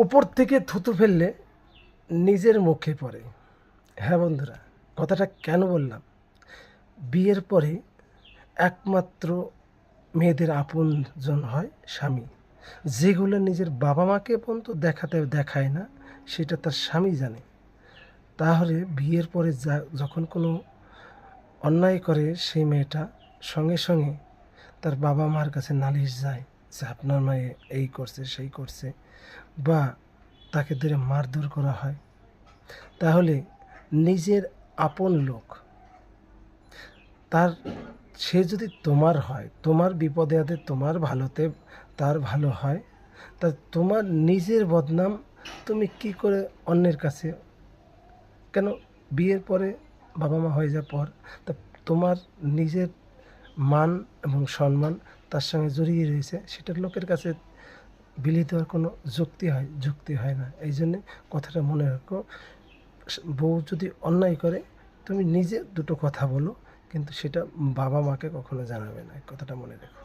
ওপর থেকে থুতু ফেললে নিজের মুখে পড়ে। হ্যাঁ বন্ধুরা, কথাটা কেন বললাম? বিয়ের পরে একমাত্র মেয়েদের আপনজন হয় স্বামী। যেগুলো নিজের বাবা মাকে পর্যন্ত দেখায় না, সেটা তার স্বামী জানে। তাহলে বিয়ের পরে যখন কোনো অন্যায় করে সেই মেয়েটা, সঙ্গে সঙ্গে তার বাবা মার কাছে নালিশ যায় যে আপনার মেয়ে এই করছে সেই করছে, বা তাকে ধরে মারধর করা হয়। তাহলে নিজের আপন লোক, তার সে যদি তোমার হয়, তোমার বিপদে আদে তোমার ভালোতে তার ভালো হয়, তা তোমার নিজের বদনাম তুমি কি করে অন্যের কাছে? কেন? বিয়ের পরে বাবা মা হয়ে যাওয়ার পর তা তোমার নিজের মান এবং সম্মান তার সঙ্গে জড়িয়ে রয়েছে, সেটা লোকের কাছে বিলিয়ে দেওয়ার কোনো যুক্তি হয় না। এই জন্যে কথাটা মনে রাখো, বউ যদি অন্যায় করে তুমি নিজে দুটো কথা বলো, কিন্তু সেটা বাবা মাকে কখনো জানাবে না। এই কথাটা মনে রেখো।